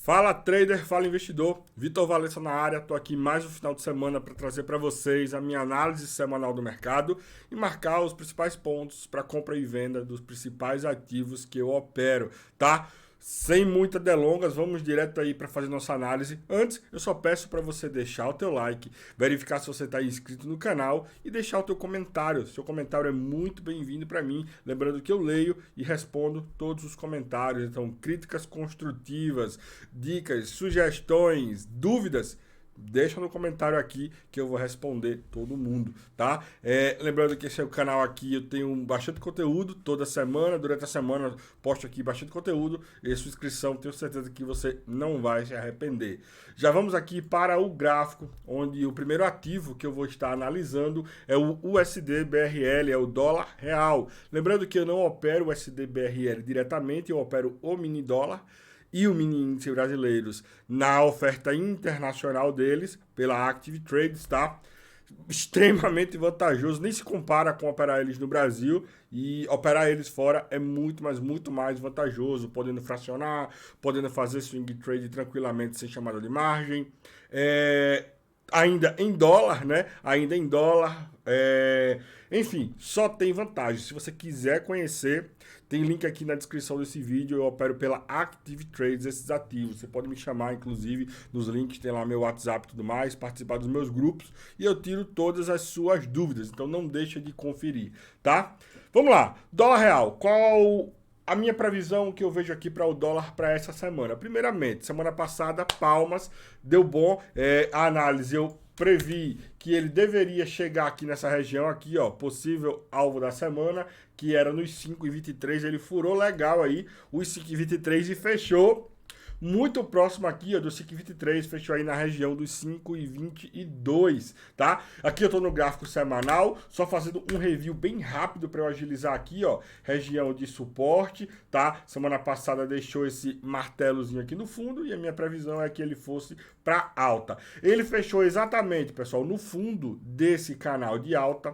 Fala trader, fala investidor, Vitor Valença na área, estou aqui mais um final de semana para trazer para vocês a minha análise semanal do mercado e marcar os principais pontos para compra e venda dos principais ativos que eu opero, tá? Sem muitas delongas, vamos direto aí para fazer nossa análise. Antes, eu só peço para você deixar o teu like, verificar se você está inscrito no canal e deixar o teu comentário. Seu comentário é muito bem-vindo para mim. Lembrando que eu leio e respondo todos os comentários. Então, críticas construtivas, dicas, sugestões, dúvidas, deixa no comentário aqui que eu vou responder todo mundo, tá? Lembrando que esse é o canal aqui, eu tenho bastante conteúdo toda semana, durante a semana posto aqui bastante conteúdo e sua inscrição, tenho certeza que você não vai se arrepender. Já vamos aqui para o gráfico, onde o primeiro ativo que eu vou estar analisando é o USD-BRL, é o dólar real. Lembrando que eu não opero o USD-BRL diretamente, eu opero o mini dólar e o mini índice brasileiros na oferta internacional deles, pela Active Trades, tá? Extremamente vantajoso, nem se compara com operar eles no Brasil, e operar eles fora é muito, mas muito mais vantajoso, podendo fracionar, podendo fazer swing trade tranquilamente sem chamada de margem, ainda em dólar, né? Ainda em dólar, enfim, só tem vantagem. Se você quiser conhecer, tem link aqui na descrição desse vídeo. Eu opero pela Active Trades esses ativos. Você pode me chamar, inclusive, nos links, tem lá meu WhatsApp e tudo mais, participar dos meus grupos e eu tiro todas as suas dúvidas. Então não deixa de conferir, tá? Vamos lá, dólar real. Qual a minha previsão que eu vejo aqui para o dólar para essa semana? Primeiramente, semana passada, palmas, deu bom. A análise eu previ que ele deveria chegar aqui nessa região aqui, ó, possível alvo da semana, que era nos 5,23, ele furou legal aí os 5,23 e fechou muito próximo aqui, ó, do 5,23, fechou aí na região dos 5,22, tá? Aqui eu tô no gráfico semanal, só fazendo um review bem rápido para eu agilizar aqui, ó, região de suporte, tá? Semana passada deixou esse martelozinho aqui no fundo e a minha previsão é que ele fosse para alta. Ele fechou exatamente, pessoal, no fundo desse canal de alta.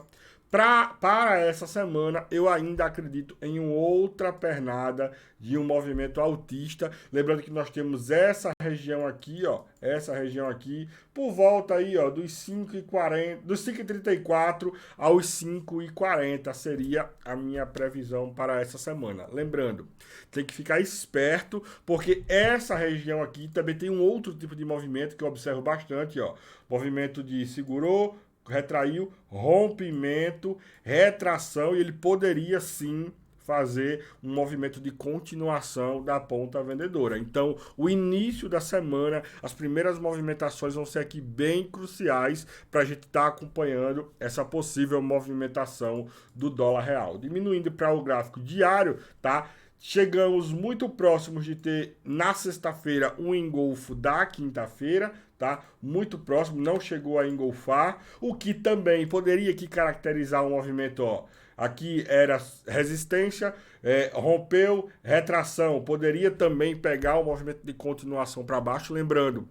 Para essa semana, eu ainda acredito em uma outra pernada de um movimento altista. Lembrando que nós temos essa região aqui, ó, essa região aqui, por volta aí, ó, dos 5,40, dos 5,34 aos 5,40 seria a minha previsão para essa semana. Lembrando, tem que ficar esperto, porque essa região aqui também tem um outro tipo de movimento que eu observo bastante, ó, movimento de segurou, retraiu, rompimento, retração, e ele poderia sim fazer um movimento de continuação da ponta vendedora. Então, o início da semana, as primeiras movimentações vão ser aqui bem cruciais para a gente estar acompanhando essa possível movimentação do dólar real. Diminuindo para o gráfico diário, tá? Chegamos muito próximos de ter na sexta-feira um engolfo da quinta-feira, tá? Muito próximo, não chegou a engolfar, o que também poderia aqui caracterizar um movimento, ó. Aqui era resistência, rompeu, retração, poderia também pegar o movimento de continuação para baixo, lembrando.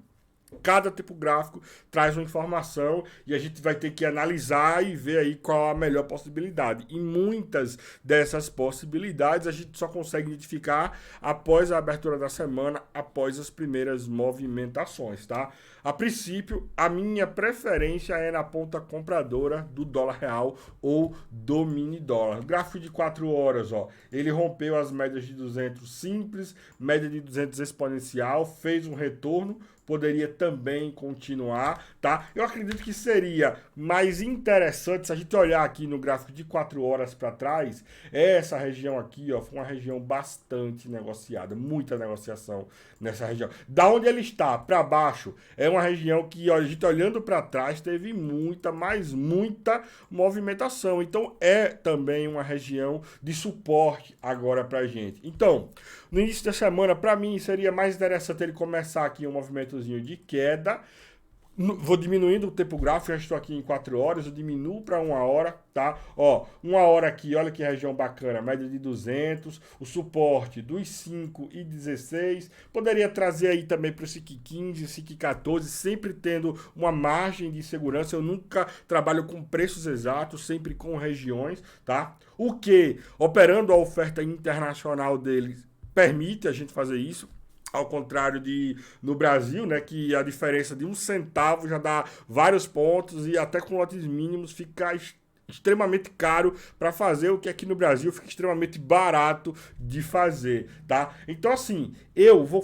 Cada tipo gráfico traz uma informação e a gente vai ter que analisar e ver aí qual a melhor possibilidade. E muitas dessas possibilidades a gente só consegue identificar após a abertura da semana, após as primeiras movimentações, tá? A princípio, a minha preferência é na ponta compradora do dólar real ou do mini dólar. Gráfico de 4 horas, ó, ele rompeu as médias de 200 simples, média de 200 exponencial, fez um retorno, poderia também continuar, tá? Eu acredito que seria mais interessante se a gente olhar aqui no gráfico de 4 horas para trás, essa região aqui, ó, foi uma região bastante negociada, muita negociação nessa região. Da onde ele está para baixo, é uma região que, ó, a gente olhando para trás, teve muita, mas muita movimentação. Então, é também uma região de suporte agora para a gente. Então, no início da semana, para mim, seria mais interessante ele começar aqui um movimentozinho de queda. Vou diminuindo o tempo gráfico, já estou aqui em 4 horas, eu diminuo para 1 hora, tá? Ó, 1 hora aqui, olha que região bacana, média de 200, o suporte dos 5,16, poderia trazer aí também para o SIC 15, SIC 14, sempre tendo uma margem de segurança, eu nunca trabalho com preços exatos, sempre com regiões, tá? O que, operando a oferta internacional deles, permite a gente fazer isso. Ao contrário de no Brasil, né, que a diferença de um centavo já dá vários pontos e até com lotes mínimos fica extremamente caro para fazer o que aqui no Brasil fica extremamente barato de fazer, tá? Então assim, eu vou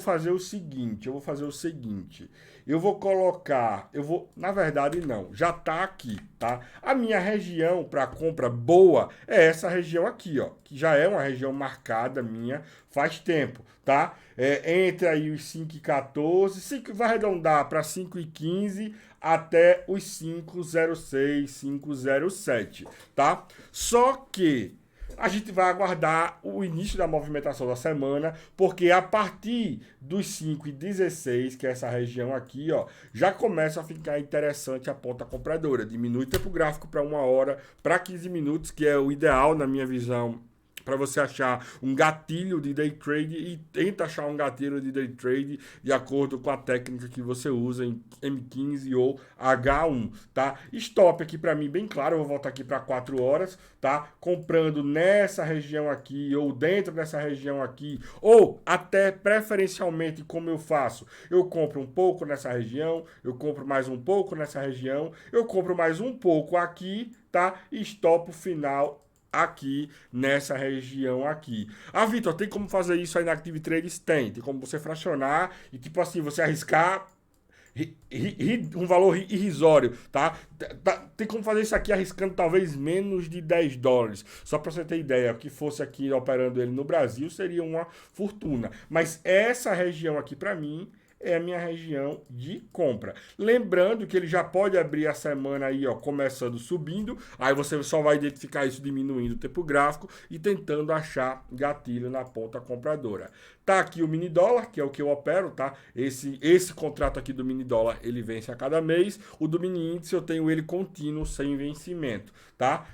colocar, na verdade não, já tá aqui, tá? A minha região para compra boa é essa região aqui, ó, que já é uma região marcada minha faz tempo, tá? Entre aí os 5,14, 5 vai arredondar para 5,15 até os 5,06, 5,07, tá? Só que a gente vai aguardar o início da movimentação da semana, porque a partir dos 5,16, que é essa região aqui, ó, já começa a ficar interessante a ponta compradora. Diminui o tempo gráfico para 1 hora, para 15 minutos, que é o ideal na minha visão para você achar um gatilho de day trade e tenta achar um gatilho de day trade de acordo com a técnica que você usa em M15 ou H1, tá? Stop aqui para mim bem claro, eu vou voltar aqui para 4 horas, tá? Comprando nessa região aqui ou dentro dessa região aqui, ou até preferencialmente como eu faço, eu compro um pouco nessa região, eu compro mais um pouco nessa região, eu compro mais um pouco aqui, tá? E stop o final aqui nessa região aqui. Ah, Vitor, tem como fazer isso aí na Active Trades? Tem como você fracionar e tipo assim, você arriscar um valor irrisório, tá? Tem como fazer isso aqui arriscando talvez menos de 10 dólares. Só para você ter ideia, o que fosse aqui operando ele no Brasil seria uma fortuna. Mas essa região aqui para mim é a minha região de compra. Lembrando que ele já pode abrir a semana aí, ó, começando subindo, aí você só vai identificar isso diminuindo o tempo gráfico e tentando achar gatilho na ponta compradora. Tá aqui o mini dólar, que é o que eu opero, tá? Esse contrato aqui do mini dólar, ele vence a cada mês. O do mini índice eu tenho ele contínuo, sem vencimento, tá?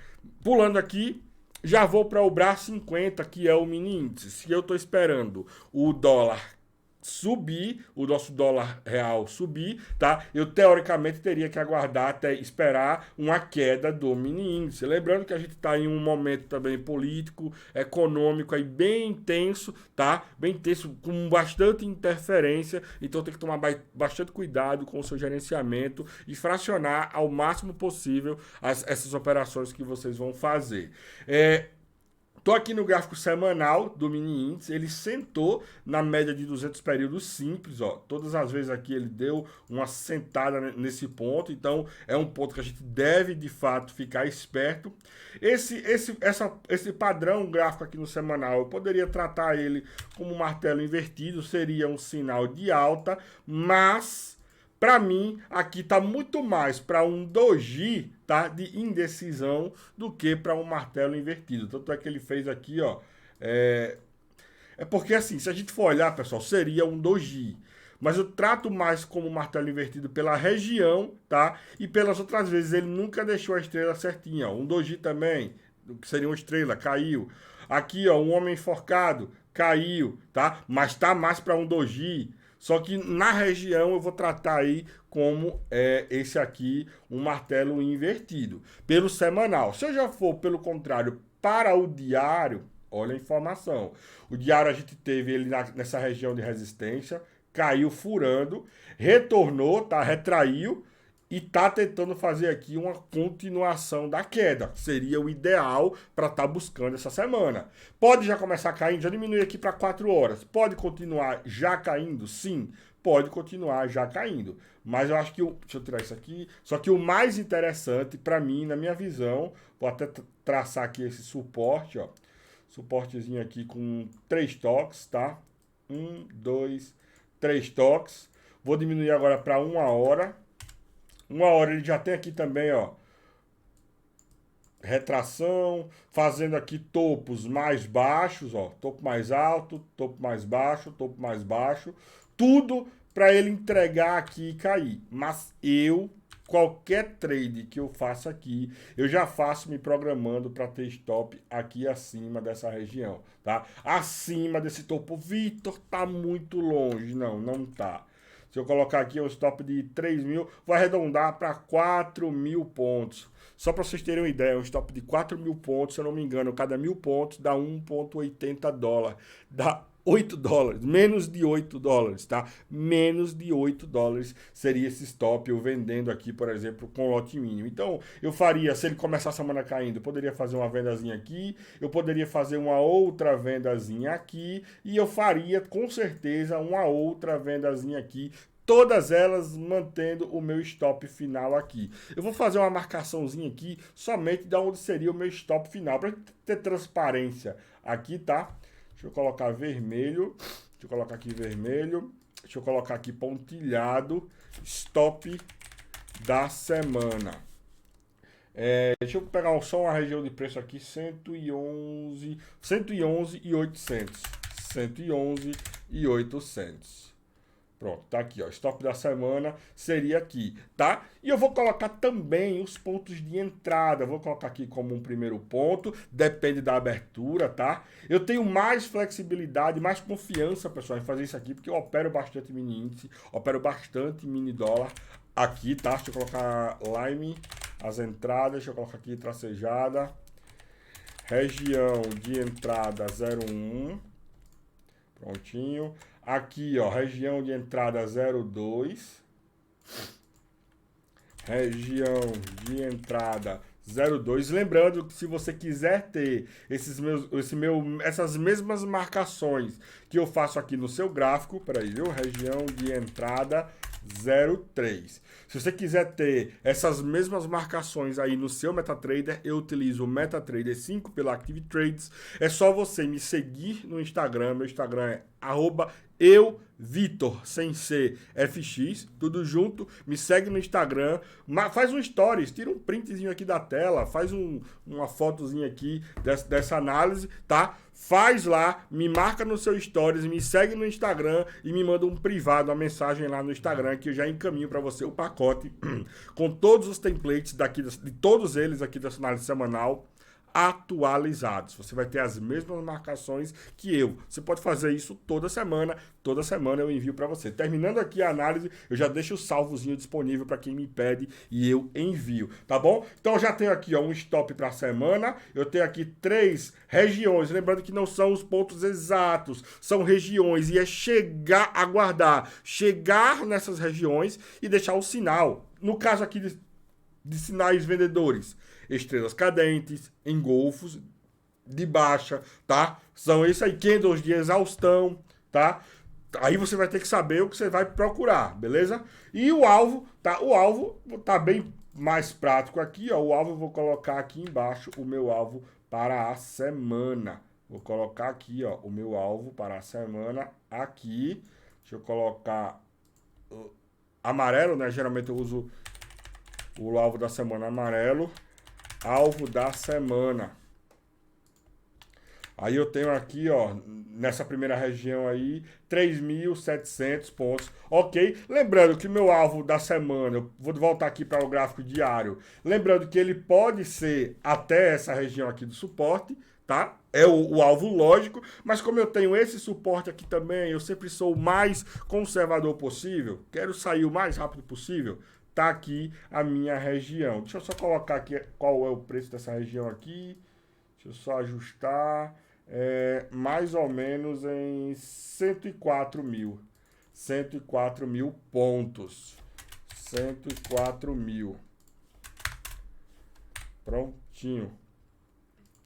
Pulando aqui, já vou para o BRA 50, que é o mini índice. Se eu tô esperando o dólar subir, o nosso dólar real subir, tá? Eu teoricamente teria que aguardar até esperar uma queda do mini índice. Lembrando que a gente está em um momento também político, econômico aí bem intenso, tá? Bem intenso, com bastante interferência, então tem que tomar bastante cuidado com o seu gerenciamento e fracionar ao máximo possível essas operações que vocês vão fazer. Tô aqui no gráfico semanal do mini índice, ele sentou na média de 200 períodos simples, ó. Todas as vezes aqui ele deu uma sentada nesse ponto, então é um ponto que a gente deve de fato ficar esperto. Esse padrão gráfico aqui no semanal, eu poderia tratar ele como um martelo invertido, seria um sinal de alta, mas para mim, aqui tá muito mais para um doji, tá, de indecisão do que para um martelo invertido. Tanto é que ele fez aqui, ó. É porque assim, se a gente for olhar, pessoal, seria um doji. Mas eu trato mais como um martelo invertido pela região, tá? E pelas outras vezes ele nunca deixou a estrela certinha. Ó. Um doji também, que seria uma estrela, caiu. Aqui, ó, um homem enforcado, caiu, tá? Mas tá mais para um doji. Só que na região eu vou tratar aí como esse aqui, um martelo invertido, pelo semanal. Se eu já for, pelo contrário, para o diário, olha a informação. O diário a gente teve ele nessa região de resistência, caiu furando, retornou, tá? Retraiu e está tentando fazer aqui uma continuação da queda. Seria o ideal para estar buscando essa semana. Pode já começar caindo, já diminui aqui para 4 horas. Pode continuar já caindo? Sim, pode continuar já caindo. Mas eu acho que deixa eu tirar isso aqui. Só que o mais interessante para mim, na minha visão, vou até traçar aqui esse suporte, ó. Suportezinho aqui com 3 toques, tá? 1, 2, 3 toques. Vou diminuir agora para 1 hora. 1 hora ele já tem aqui também, ó, retração, fazendo aqui topos mais baixos, ó, topo mais alto, topo mais baixo, tudo para ele entregar aqui e cair. Mas qualquer trade que eu faça aqui, eu já faço me programando para ter stop aqui acima dessa região, tá? Acima desse topo. Vitor, tá muito longe. Não tá. Se eu colocar aqui um stop de 3 mil, vou arredondar para 4 mil pontos. Só para vocês terem uma ideia, um stop de 4 mil pontos, se eu não me engano, cada 1.000 pontos dá 1,80 dólar. Dá $8, menos de $8, tá? Menos de $8 seria esse stop eu vendendo aqui, por exemplo, com lote mínimo. Então, eu faria, se ele começar a semana caindo, eu poderia fazer uma vendazinha aqui, eu poderia fazer uma outra vendazinha aqui, e eu faria, com certeza, uma outra vendazinha aqui, todas elas mantendo o meu stop final aqui. Eu vou fazer uma marcaçãozinha aqui, somente de onde seria o meu stop final, para ter transparência aqui, tá? Deixa eu colocar vermelho. Deixa eu colocar aqui vermelho. Deixa eu colocar aqui pontilhado. Stop da semana. Deixa eu pegar só uma região de preço aqui. 111,800. 111,800. Pronto, tá aqui, ó. Stop da semana seria aqui, tá? E eu vou colocar também os pontos de entrada. Vou colocar aqui como um primeiro ponto. Depende da abertura, tá? Eu tenho mais flexibilidade, mais confiança, pessoal, em fazer isso aqui, porque eu opero bastante mini índice, opero bastante mini dólar aqui, tá? Deixa eu colocar Lime, as entradas. Deixa eu colocar aqui tracejada. Região de entrada 01. Prontinho. Aqui, ó, região de entrada 02. Região de entrada 02. Lembrando que se você quiser ter essas mesmas marcações que eu faço aqui no seu gráfico, peraí, viu? Região de entrada 03. Se você quiser ter essas mesmas marcações aí no seu MetaTrader, eu utilizo o MetaTrader 5 pela Active Trades. É só você me seguir no Instagram. Meu Instagram é @euvitor, sem C, FX, tudo junto. Me segue no Instagram, faz um stories, tira um printzinho aqui da tela, faz uma fotozinha aqui dessa análise, tá? Faz lá, me marca no seu stories, me segue no Instagram e me manda um privado, uma mensagem lá no Instagram que eu já encaminho para você o pacote com todos os templates de todos eles aqui dessa análise semanal atualizados. Você vai ter as mesmas marcações que eu. Você pode fazer isso toda semana eu envio para você. Terminando aqui a análise, eu já deixo o salvozinho disponível para quem me pede e eu envio, tá bom? Então eu já tenho aqui, ó, um stop para a semana, eu tenho aqui 3 regiões, lembrando que não são os pontos exatos, são regiões e é aguardar, chegar nessas regiões e deixar o sinal. No caso aqui de sinais vendedores, estrelas cadentes, engolfos de baixa, tá? São esses aí, candles de exaustão, tá? Aí você vai ter que saber o que você vai procurar, beleza? E o alvo, tá? O alvo tá bem mais prático aqui, ó. O alvo eu vou colocar aqui embaixo, o meu alvo para a semana. Vou colocar aqui, ó, o meu alvo para a semana aqui. Deixa eu colocar amarelo, né? Geralmente eu uso o alvo da semana amarelo. Alvo da semana. Aí eu tenho aqui, ó, nessa primeira região aí, 3.700 pontos. Ok? Lembrando que o meu alvo da semana, eu vou voltar aqui para o gráfico diário. Lembrando que ele pode ser até essa região aqui do suporte, tá? É o alvo lógico, mas como eu tenho esse suporte aqui também, eu sempre sou o mais conservador possível, quero sair o mais rápido possível. Tá aqui a minha região. Deixa eu só colocar aqui qual é o preço dessa região aqui. Deixa eu só ajustar. Mais ou menos em 104 mil. 104 mil pontos. 104 mil. Prontinho.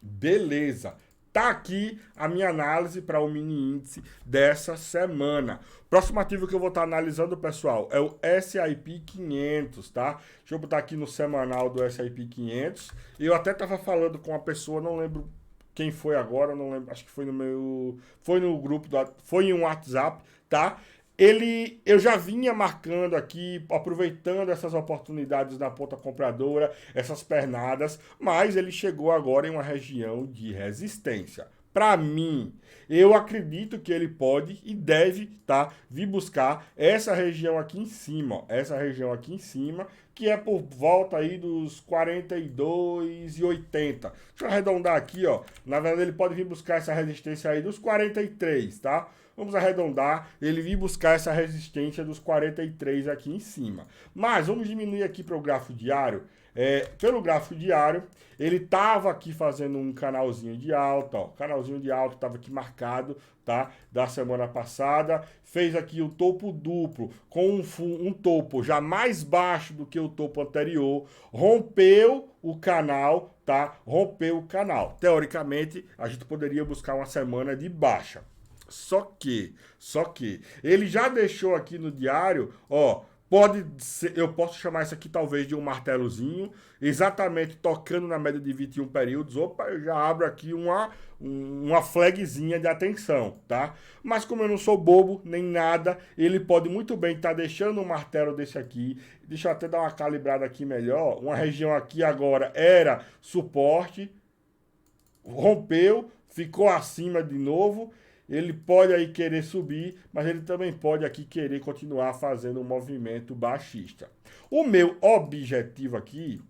Beleza. Tá aqui a minha análise para o mini índice dessa semana. Próximo ativo que eu vou estar analisando, pessoal, é o S&P 500, tá? Deixa eu botar aqui no semanal do S&P 500. Eu até estava falando com uma pessoa, não lembro quem foi agora, não lembro, acho que foi no grupo, foi em um WhatsApp, tá? Eu já vinha marcando aqui, aproveitando essas oportunidades da ponta compradora, essas pernadas, mas ele chegou agora em uma região de resistência. Para mim, eu acredito que ele pode e deve, tá, vir buscar essa região aqui em cima, ó, essa região aqui em cima, que é por volta aí dos 42,80. Deixa eu arredondar aqui, ó. Na verdade, ele pode vir buscar essa resistência aí dos 43, tá? vamos arredondar, ele vir buscar essa resistência dos 43 aqui em cima. Mas vamos diminuir aqui para o gráfico diário. Pelo gráfico diário, ele estava aqui fazendo um canalzinho de alta, ó, canalzinho de alta estava aqui marcado, tá, da semana passada, fez aqui o topo duplo, com um topo já mais baixo do que o topo anterior, rompeu o canal, tá, rompeu o canal. Teoricamente, a gente poderia buscar uma semana de baixa, só que, ele já deixou aqui no diário, ó, pode ser, eu posso chamar isso aqui talvez de um martelozinho, exatamente tocando na média de 21 períodos. Opa, eu já abro aqui uma flagzinha de atenção, tá? Mas como eu não sou bobo nem nada, ele pode muito bem estar deixando um martelo desse aqui. Deixa eu até dar uma calibrada aqui melhor. Uma região aqui agora era suporte, rompeu, ficou acima de novo. Ele pode aí querer subir, mas ele também pode aqui querer continuar fazendo um movimento baixista. O meu objetivo aqui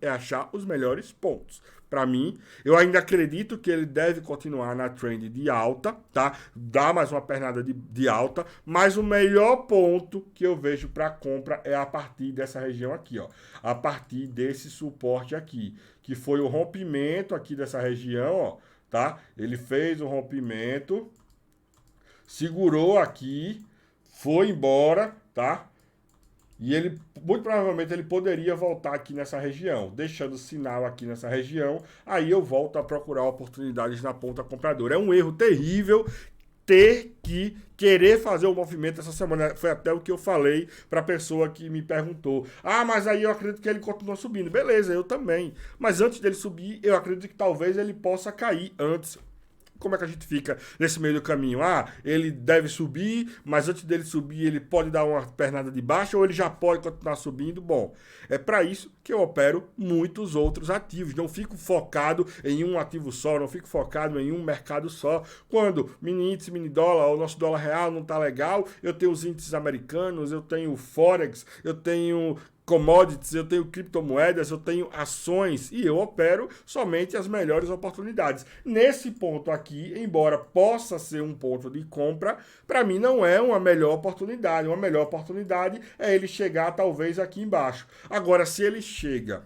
é achar os melhores pontos. Para mim, eu ainda acredito que ele deve continuar na trend de alta, tá? Dar mais uma pernada de alta, mas o melhor ponto que eu vejo para compra é a partir dessa região aqui, ó. A partir desse suporte aqui, que foi o rompimento aqui dessa região, ó. Tá? Ele fez o rompimento, segurou aqui, foi embora, tá? E ele, muito provavelmente, ele poderia voltar aqui nessa região, deixando sinal aqui nessa região, aí eu volto a procurar oportunidades na ponta compradora. É um erro terrível ter que querer fazer o movimento essa semana. Foi até o que eu falei para a pessoa que me perguntou. Ah, mas aí eu acredito que ele continua subindo. Beleza, eu também. Mas antes dele subir, eu acredito que talvez ele possa cair antes. Como é que a gente fica nesse meio do caminho? Ah, ele deve subir, mas antes dele subir ele pode dar uma pernada de baixo ou ele já pode continuar subindo? Bom, é para isso que eu opero muitos outros ativos. Não fico focado em um ativo só, não fico focado em um mercado só. Quando mini índice, mini dólar, o nosso dólar real não tá legal, eu tenho os índices americanos, eu tenho o Forex, eu tenho commodities, eu tenho criptomoedas, eu tenho ações e eu opero somente as melhores oportunidades. Nesse ponto aqui, embora possa ser um ponto de compra, para mim não é uma melhor oportunidade. Uma melhor oportunidade é ele chegar talvez aqui embaixo. Agora, se ele chega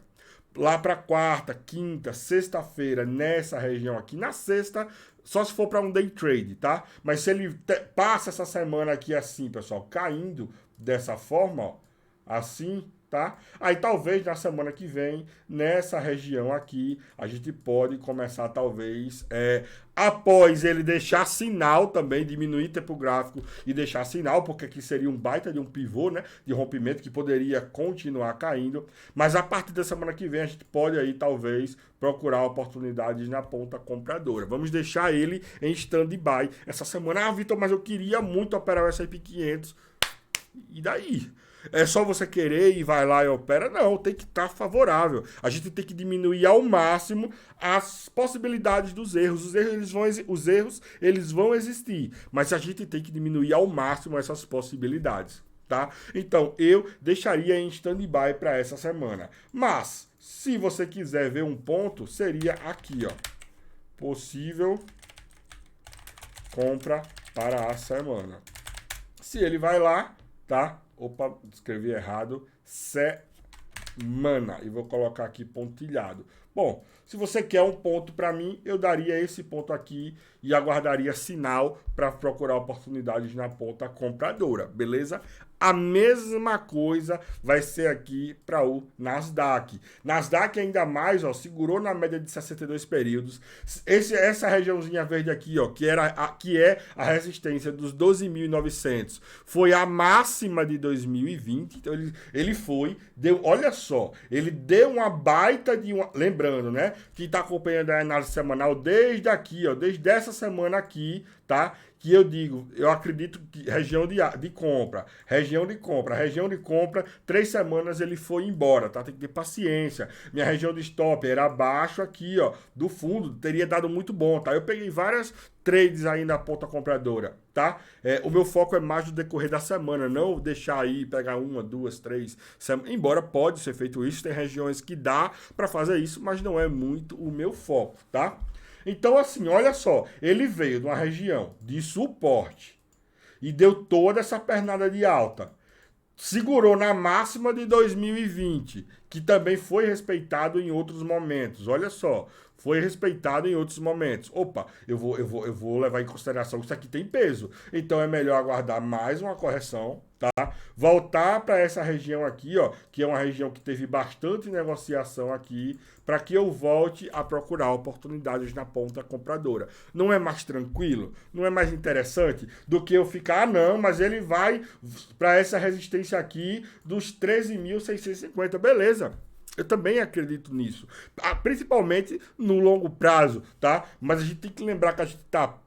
lá para quarta, quinta, sexta-feira, nessa região aqui, na sexta, só se for para um day trade, tá? Mas se ele passa essa semana aqui assim, pessoal, caindo dessa forma, ó, assim, tá? Aí talvez na semana que vem, nessa região aqui, a gente pode começar talvez, após ele deixar sinal também, diminuir tempo gráfico e deixar sinal, porque aqui seria um baita de um pivô, né? De rompimento que poderia continuar caindo. Mas a partir da semana que vem a gente pode aí talvez procurar oportunidades na ponta compradora. Vamos deixar ele em stand-by essa semana. Ah, Vitor, mas eu queria muito operar o S&P 500. E daí? É só você querer e vai lá e opera? Não, tem que estar favorável. A gente tem que diminuir ao máximo as possibilidades dos erros. Os erros eles vão existir, mas a gente tem que diminuir ao máximo essas possibilidades, tá? Então, eu deixaria em stand-by para essa semana. Mas, se você quiser ver um ponto, seria aqui, ó. Possível compra para a semana. Se ele vai lá, tá? Opa, escrevi errado. Semana. E vou colocar aqui pontilhado. Bom, se você quer um ponto para mim, eu daria esse ponto aqui e aguardaria sinal para procurar oportunidades na ponta compradora, beleza? A mesma coisa vai ser aqui para o Nasdaq. Nasdaq ainda mais, ó, segurou na média de 62 períodos. Essa regiãozinha verde aqui, ó, que é a resistência dos 12.900, foi a máxima de 2020. Então olha só, ele deu uma baita de uma, lembrando, né, que está acompanhando a análise semanal desde aqui, ó, desde essa semana aqui, tá? Que eu digo, eu acredito que região de compra, 3 semanas ele foi embora, tá? Tem que ter paciência. Minha região de stop era abaixo aqui, ó, do fundo, teria dado muito bom, tá? Eu peguei várias trades aí na ponta compradora, tá? O meu foco é mais no decorrer da semana, não deixar aí, pegar 1, 2, 3 semanas. Embora pode ser feito isso, tem regiões que dá para fazer isso, mas não é muito o meu foco, tá? Então, assim, olha só, ele veio de uma região de suporte e deu toda essa pernada de alta. Segurou na máxima de 2020, que também foi respeitado em outros momentos. Olha só, foi respeitado em outros momentos. Opa, eu vou levar em consideração que isso aqui tem peso. Então é melhor aguardar mais uma correção, tá? Voltar para essa região aqui, ó, que é uma região que teve bastante negociação aqui, para que eu volte a procurar oportunidades na ponta compradora. Não é mais tranquilo? Não é mais interessante do que eu ficar, não, mas ele vai para essa resistência aqui dos 13.650, beleza? Eu também acredito nisso, principalmente no longo prazo, tá? Mas a gente tem que lembrar que a gente está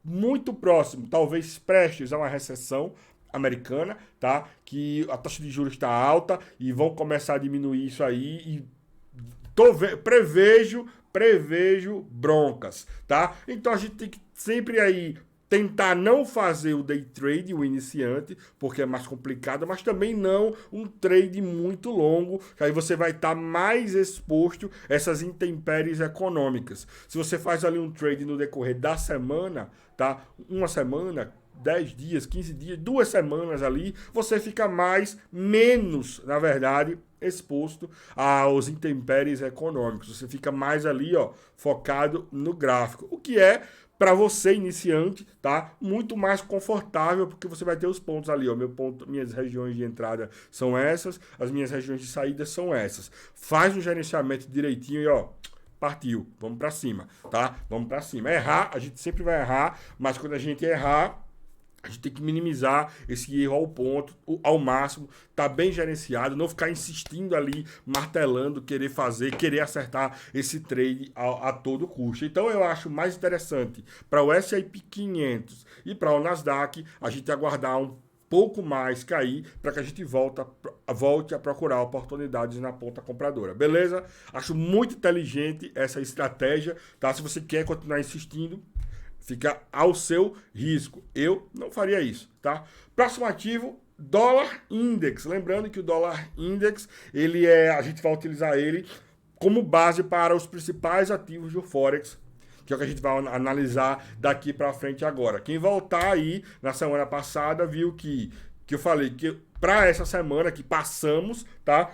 muito próximo, talvez prestes a uma recessão americana, tá? Que a taxa de juros está alta e vão começar a diminuir isso aí e prevejo broncas, tá? Então a gente tem que sempre aí tentar não fazer o day trade, o iniciante, porque é mais complicado, mas também não um trade muito longo, que aí você vai estar mais exposto a essas intempéries econômicas. Se você faz ali um trade no decorrer da semana, tá? Uma semana, 10 dias, 15 dias, 2 semanas ali, você fica menos, na verdade, exposto aos intempéries econômicos. Você fica mais ali, ó, focado no gráfico, o que é para você iniciante, tá? Muito mais confortável, porque você vai ter os pontos ali, ó, minhas regiões de entrada são essas, as minhas regiões de saída são essas. Faz um gerenciamento direitinho e, ó, partiu, vamos para cima, tá? Vamos para cima. Errar, a gente sempre vai errar, mas quando a gente errar, a gente tem que minimizar esse erro ao ponto, ao máximo, tá bem gerenciado, não ficar insistindo ali, martelando, querer acertar esse trade a todo custo. Então eu acho mais interessante para o S&P 500 e para o Nasdaq a gente aguardar um pouco mais cair para que a gente volte a procurar oportunidades na ponta compradora. Beleza? Acho muito inteligente essa estratégia, tá? Se você quer continuar insistindo, fica ao seu risco. Eu não faria isso, tá? Próximo ativo, dólar index. Lembrando que o dólar index, a gente vai utilizar ele como base para os principais ativos do Forex, que é o que a gente vai analisar daqui para frente agora. Quem voltar aí na semana passada viu que eu falei que para essa semana que passamos, tá?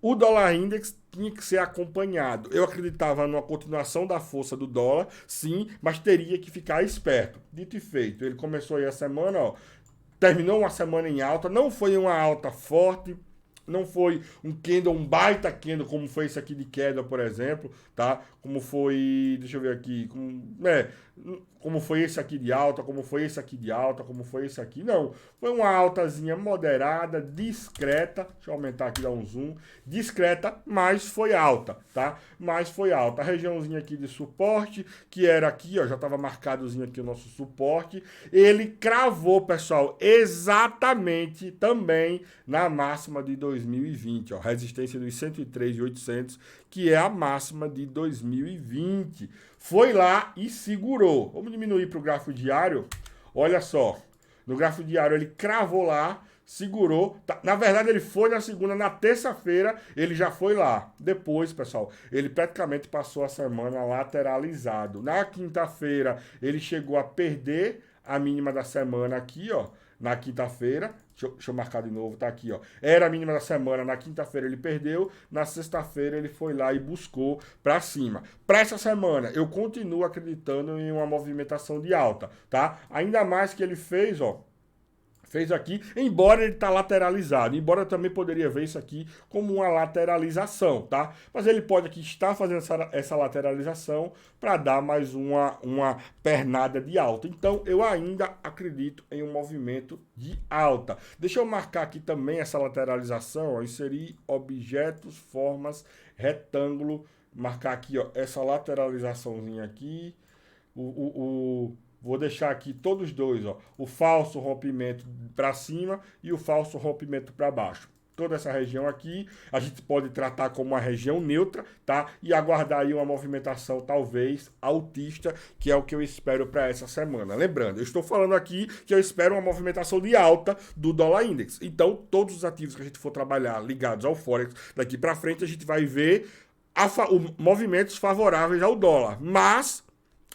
O dólar index tinha que ser acompanhado. Eu acreditava numa continuação da força do dólar, sim, mas teria que ficar esperto. Dito e feito, ele começou aí a semana, ó, terminou uma semana em alta, não foi uma alta forte, não foi um baita candle, como foi esse aqui de queda, por exemplo, tá? Como foi, deixa eu ver aqui, como foi esse aqui de alta, como foi esse aqui de alta, como foi esse aqui. Não, foi uma altazinha moderada, discreta, deixa eu aumentar aqui, dar um zoom, discreta, mas foi alta, tá? Mas foi alta. A regiãozinha aqui de suporte, que era aqui, ó, já estava marcadozinho aqui o nosso suporte, ele cravou, pessoal, exatamente também na máxima de 2020, ó, resistência dos 103.800, que é a máxima de 2020. Foi lá e segurou. Vamos diminuir para o gráfico diário. Olha só, no gráfico diário ele cravou lá, segurou. Na verdade, ele foi na segunda, na terça-feira ele já foi lá. Depois, pessoal, ele praticamente passou a semana lateralizado. Na quinta-feira, ele chegou a perder a mínima da semana aqui, ó. Na quinta-feira, deixa eu marcar de novo, tá aqui, ó. Era a mínima da semana, na quinta-feira ele perdeu, na sexta-feira ele foi lá e buscou para cima. Para essa semana, eu continuo acreditando em uma movimentação de alta, tá? Ainda mais que ele fez, ó, fez aqui, embora ele tá lateralizado, embora eu também poderia ver isso aqui como uma lateralização, tá? Mas ele pode aqui estar fazendo essa lateralização para dar mais uma pernada de alta. Então, eu ainda acredito em um movimento de alta. Deixa eu marcar aqui também essa lateralização, ó, inserir objetos, formas, retângulo, marcar aqui, ó, essa lateralizaçãozinha aqui, vou deixar aqui todos dois, ó, o falso rompimento para cima e o falso rompimento para baixo. Toda essa região aqui a gente pode tratar como uma região neutra, tá? E aguardar aí uma movimentação talvez altista, que é o que eu espero para essa semana. Lembrando, eu estou falando aqui que eu espero uma movimentação de alta do dólar index. Então, todos os ativos que a gente for trabalhar ligados ao Forex, daqui para frente a gente vai ver movimentos favoráveis ao dólar. Mas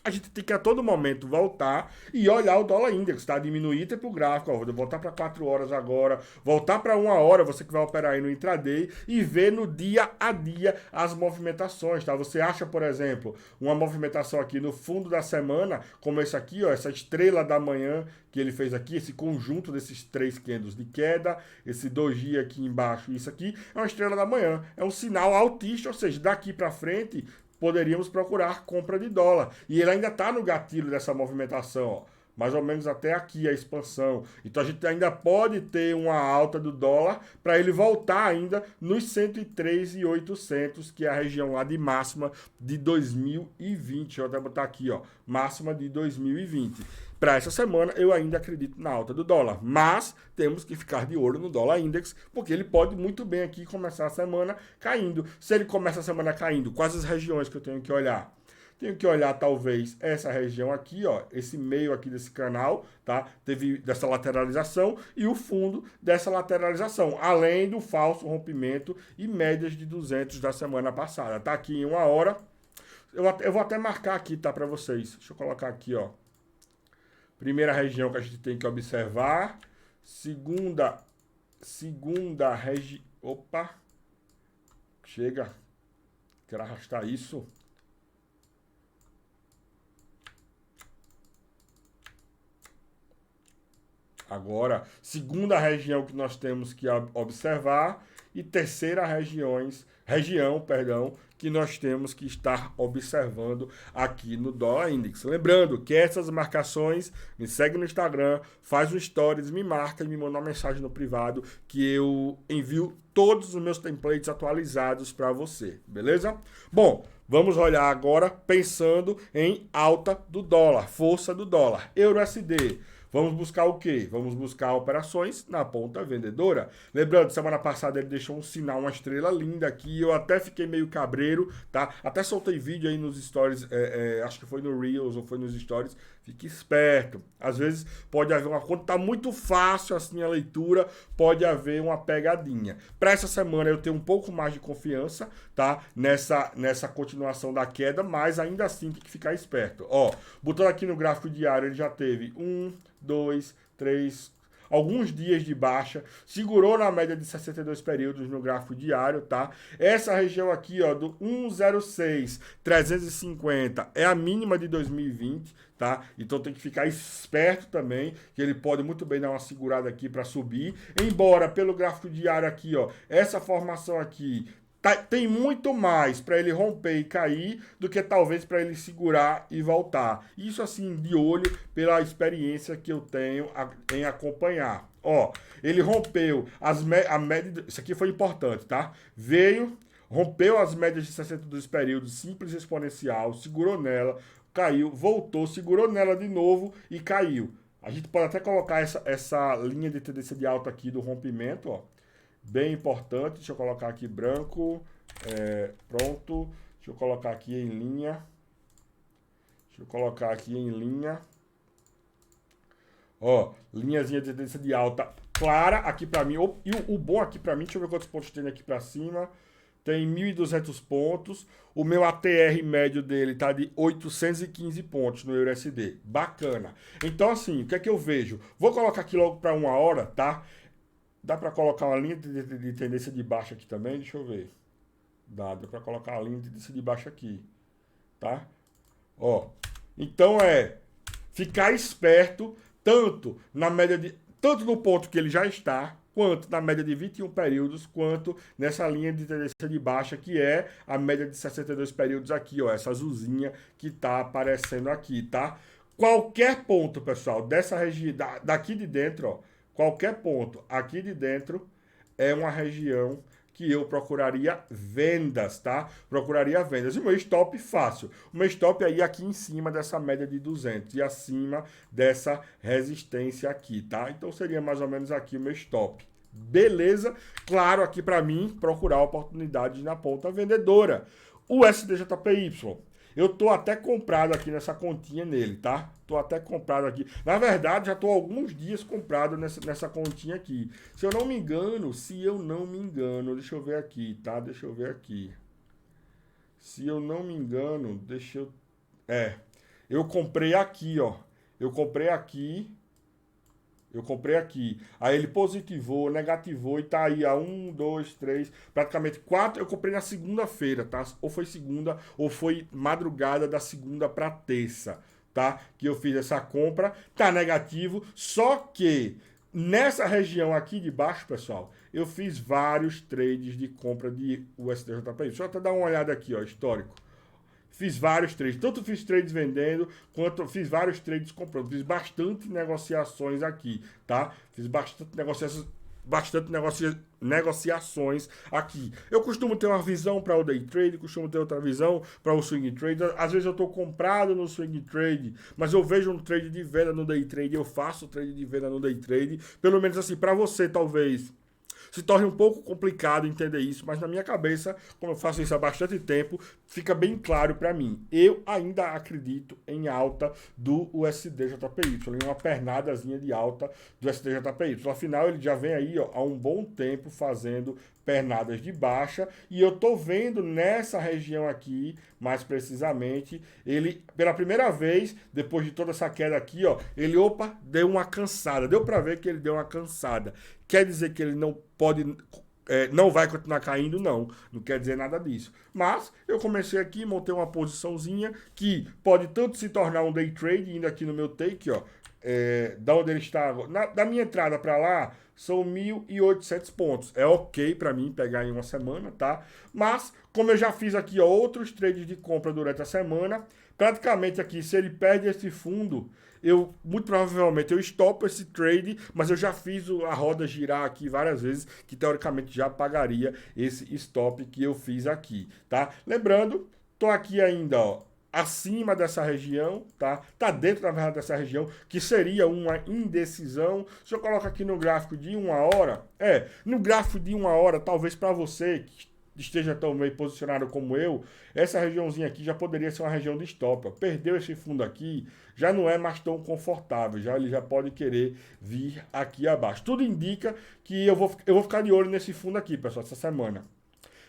a gente tem que a todo momento voltar e olhar o dólar index, tá? Diminuir tempo gráfico, ó, vou voltar para 4 horas agora, voltar para 1 hora, você que vai operar aí no intraday, e ver no dia a dia as movimentações, tá? Você acha, por exemplo, uma movimentação aqui no fundo da semana, como esse aqui, ó, essa estrela da manhã que ele fez aqui, esse conjunto desses 3 candles de queda, esse doji aqui embaixo, isso aqui é uma estrela da manhã, é um sinal altista, ou seja, daqui para frente poderíamos procurar compra de dólar. E ele ainda está no gatilho dessa movimentação, ó, mais ou menos até aqui a expansão. Então a gente ainda pode ter uma alta do dólar para ele voltar ainda nos 103.800, que é a região lá de máxima de 2020. Eu vou até botar aqui, ó, máxima de 2020. Para essa semana, eu ainda acredito na alta do dólar, mas temos que ficar de olho no dólar index, porque ele pode muito bem aqui começar a semana caindo. Se ele começa a semana caindo, quais as regiões que eu tenho que olhar? Tenho que olhar talvez essa região aqui, ó, esse meio aqui desse canal, tá? Teve dessa lateralização e o fundo dessa lateralização, além do falso rompimento e médias de 200 da semana passada. Tá aqui em 1 hora. Eu vou até marcar aqui, tá, para vocês. Deixa eu colocar aqui, ó. Primeira região que a gente tem que observar. Segunda região. Opa! Chega. Quero arrastar isso. Agora, segunda região que nós temos que observar. E terceira região, que nós temos que estar observando aqui no Dólar Index. Lembrando que essas marcações, me segue no Instagram, faz um stories, me marca e me manda uma mensagem no privado que eu envio todos os meus templates atualizados para você, beleza? Bom, vamos olhar agora pensando em alta do dólar, força do dólar. Euro-USD. Vamos buscar o quê? Vamos buscar operações na ponta vendedora. Lembrando, semana passada ele deixou um sinal, uma estrela linda aqui. Eu até fiquei meio cabreiro, tá? Até soltei vídeo aí nos stories, acho que foi no Reels ou foi nos stories. Fique esperto. Às vezes pode haver quando tá muito fácil assim a leitura, pode haver uma pegadinha. Para essa semana eu tenho um pouco mais de confiança, tá? Nessa continuação da queda, mas ainda assim tem que ficar esperto. Ó, botando aqui no gráfico diário, ele já teve 1, 2, 3, alguns dias de baixa, segurou na média de 62 períodos no gráfico diário, tá? Essa região aqui, ó, do 106,350 é a mínima de 2020, tá? Então tem que ficar esperto também, que ele pode muito bem dar uma segurada aqui para subir, embora pelo gráfico diário aqui, ó, essa formação aqui tem muito mais para ele romper e cair do que talvez para ele segurar e voltar. Isso assim, de olho pela experiência que eu tenho em acompanhar. Ó, ele rompeu a média... Isso aqui foi importante, tá? Rompeu as médias de 62 períodos, simples exponencial, segurou nela, caiu, voltou, segurou nela de novo e caiu. A gente pode até colocar essa linha de tendência de alta aqui do rompimento, ó. Bem importante, deixa eu colocar aqui branco, pronto, deixa eu colocar aqui em linha, ó, linhazinha de tendência de alta clara aqui para mim, e o bom aqui para mim, deixa eu ver quantos pontos tem aqui para cima, tem 1.200 pontos, o meu ATR médio dele tá de 815 pontos no EURUSD, bacana. Então assim, o que é que eu vejo? Vou colocar aqui logo para 1 hora, tá? Dá para colocar uma linha de tendência de baixa aqui também? Deixa eu ver. Dá para colocar a linha de tendência de baixa aqui, tá? Ó, então ficar esperto tanto no ponto que ele já está, quanto na média de 21 períodos, quanto nessa linha de tendência de baixa, que é a média de 62 períodos aqui, ó, essa azulzinha que tá aparecendo aqui, tá? Qualquer ponto, pessoal, dessa região, daqui de dentro, ó, qualquer ponto aqui de dentro é uma região que eu procuraria vendas, tá? Procuraria vendas. E o meu stop fácil. O meu stop aí aqui em cima dessa média de 200 e acima dessa resistência aqui, tá? Então seria mais ou menos aqui o meu stop. Beleza? Claro, aqui para mim, procurar oportunidades na ponta vendedora. O SDJPY. Eu tô até comprado aqui nessa continha nele, tá? Tô até comprado aqui. Na verdade, já tô alguns dias comprado nessa continha aqui. Se eu não me engano, deixa eu ver aqui, tá? Se eu não me engano, Eu comprei aqui, ó. Eu comprei aqui. Eu comprei aqui. Aí ele positivou, negativou e tá aí a 1, 2, 3, praticamente 4. Eu comprei na segunda-feira, tá? Ou foi segunda, ou foi madrugada da segunda pra terça, tá? Que eu fiz essa compra. Tá negativo, só que nessa região aqui de baixo, pessoal, eu fiz vários trades de compra de USDJPY. Deixa eu até dar uma olhada aqui, ó, histórico. Fiz vários trades, tanto fiz trades vendendo, quanto fiz vários trades comprando. Fiz bastante negociações aqui, tá? Fiz negociações aqui. Eu costumo ter uma visão para o day trade, costumo ter outra visão para o swing trade. Às vezes eu estou comprado no swing trade, mas eu vejo um trade de venda no day trade, eu faço trade de venda no day trade. Pelo menos assim, para você talvez se torna um pouco complicado entender isso, mas na minha cabeça, como eu faço isso há bastante tempo, fica bem claro para mim. Eu ainda acredito em alta do USDJPY, em uma pernadazinha de alta do USDJPY. Afinal, ele já vem aí ó, há um bom tempo fazendo pernadas de baixa e eu tô vendo nessa região aqui, mais precisamente, ele pela primeira vez, depois de toda essa queda aqui, ó, ele deu uma cansada. Deu para ver que ele deu uma cansada. Quer dizer que ele não pode não vai continuar caindo, não. Não quer dizer nada disso. Mas eu comecei aqui, montei uma posiçãozinha que pode tanto se tornar um day trade, indo aqui no meu take, ó, da onde ele está, da minha entrada para lá, são 1.800 pontos. É ok para mim pegar em uma semana, tá? Mas, como eu já fiz aqui ó, outros trades de compra durante a semana, praticamente aqui, se ele perde esse fundo, muito provavelmente eu stopo esse trade, mas eu já fiz a roda girar aqui várias vezes, que teoricamente já pagaria esse stop que eu fiz aqui, tá? Lembrando, tô aqui ainda, ó, acima dessa região, tá? Tá dentro, na verdade, dessa região, que seria uma indecisão. Se eu colocar aqui no gráfico de 1 hora, no gráfico de 1 hora, talvez para você que esteja tão bem posicionado como eu, essa regiãozinha aqui já poderia ser uma região de stop. Ó. Perdeu esse fundo aqui, já não é mais tão confortável, ele já pode querer vir aqui abaixo. Tudo indica que eu vou ficar de olho nesse fundo aqui, pessoal, essa semana.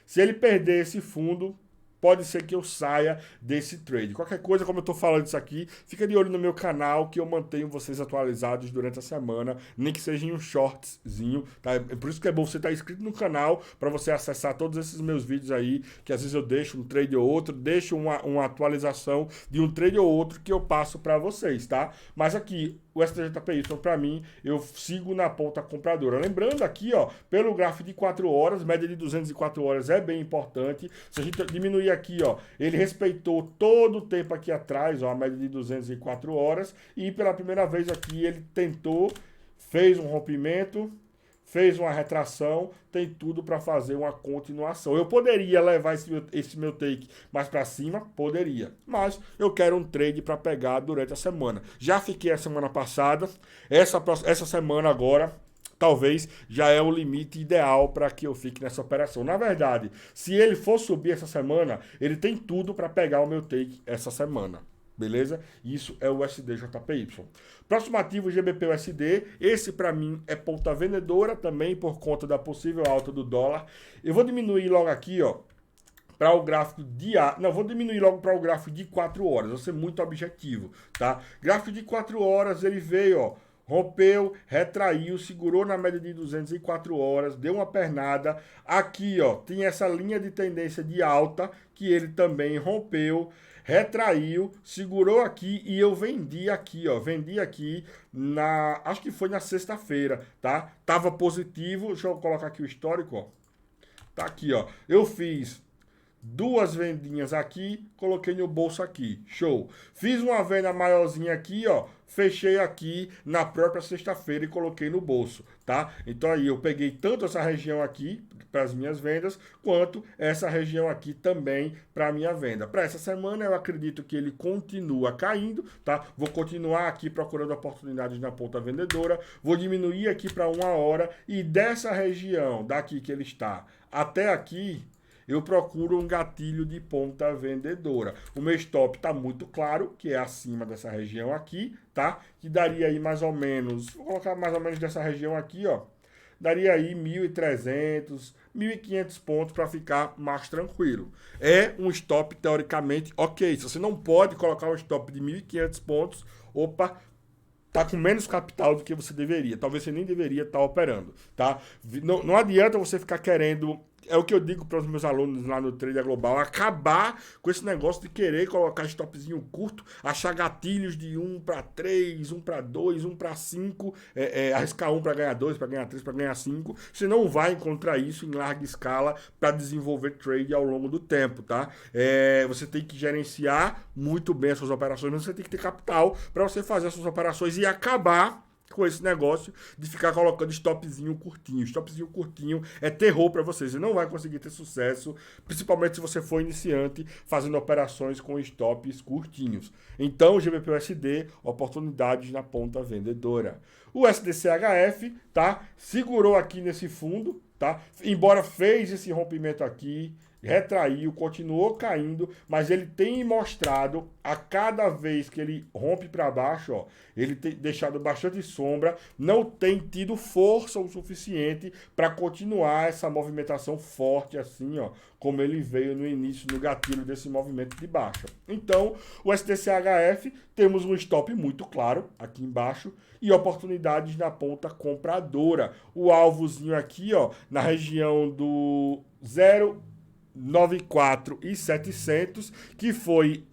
Se ele perder esse fundo, pode ser que eu saia desse trade. Qualquer coisa, como eu estou falando isso aqui, fica de olho no meu canal que eu mantenho vocês atualizados durante a semana, nem que seja em um shortzinho, tá? É por isso que é bom você estar inscrito no canal, para você acessar todos esses meus vídeos aí, que às vezes eu deixo um trade ou outro, deixo uma atualização de um trade ou outro que eu passo para vocês, tá? Mas aqui, o STJPY, para mim, eu sigo na ponta compradora. Lembrando aqui, ó, pelo gráfico de 4 horas, média de 204 horas é bem importante. Se a gente diminuir aqui, ó, ele respeitou todo o tempo aqui atrás, ó, a média de 204 horas, e pela primeira vez aqui ele tentou, fez um rompimento, fez uma retração, tem tudo para fazer uma continuação. Eu poderia levar esse meu take mais para cima? Poderia. Mas eu quero um trade para pegar durante a semana. Já fiquei a semana passada, essa semana agora, talvez já é o limite ideal para que eu fique nessa operação. Na verdade, se ele for subir essa semana, ele tem tudo para pegar o meu take essa semana. Beleza? Isso é o USDJPY. Próximo ativo, GBP-USD. Esse para mim é ponta vendedora também por conta da possível alta do dólar. Eu vou diminuir logo aqui, ó, para o gráfico diário. Não, vou diminuir logo para o gráfico de 4 horas. Vou ser muito objetivo, tá? Gráfico de 4 horas, ele veio, ó, rompeu, retraiu, segurou na média de 204 horas, deu uma pernada. Aqui, ó, tem essa linha de tendência de alta que ele também rompeu, retraiu, segurou aqui e eu vendi aqui, ó, vendi aqui acho que foi na sexta-feira, tá? Tava positivo, deixa eu colocar aqui o histórico, ó. Tá aqui, ó. Eu fiz 2 vendinhas aqui, coloquei no bolso aqui. Show. Fiz uma venda maiorzinha aqui, ó. Fechei aqui na própria sexta-feira e coloquei no bolso, tá? Então aí eu peguei tanto essa região aqui para as minhas vendas, quanto essa região aqui também para a minha venda. Para essa semana eu acredito que ele continua caindo, tá? Vou continuar aqui procurando oportunidades na ponta vendedora, vou diminuir aqui para 1 hora e dessa região daqui que ele está até aqui, eu procuro um gatilho de ponta vendedora. O meu stop está muito claro, que é acima dessa região aqui, tá? Que daria aí mais ou menos, vou colocar mais ou menos dessa região aqui, ó. daria aí 1.300, 1.500 pontos para ficar mais tranquilo. É um stop teoricamente ok. Se você não pode colocar um stop de 1.500 pontos, opa, tá com menos capital do que você deveria. Talvez você nem deveria estar operando, tá? Não adianta você ficar querendo... É o que eu digo para os meus alunos lá no Trader Global, acabar com esse negócio de querer colocar stopzinho curto, achar gatilhos de 1 para 3, 1 para 2, 1 para 5, arriscar 1 para ganhar 2, para ganhar 3, para ganhar 5. Você não vai encontrar isso em larga escala para desenvolver trade ao longo do tempo, tá? Você tem que gerenciar muito bem as suas operações, mas você tem que ter capital para você fazer as suas operações e acabar com esse negócio de ficar colocando stopzinho curtinho. Stopzinho curtinho é terror para você. Você não vai conseguir ter sucesso, principalmente se você for iniciante fazendo operações com stops curtinhos. Então, GBP/USD, oportunidades na ponta vendedora. O SDCHF, tá? Segurou aqui nesse fundo, tá? Embora fez esse rompimento aqui, retraiu, continuou caindo, mas ele tem mostrado a cada vez que ele rompe para baixo, ó, ele tem deixado bastante sombra, não tem tido força o suficiente para continuar essa movimentação forte assim, ó, como ele veio no início, no gatilho desse movimento de baixa. Então, o SDCHF, temos um stop muito claro aqui embaixo e oportunidades na ponta compradora. O alvozinho aqui, ó, na região do 0,94,700, que foi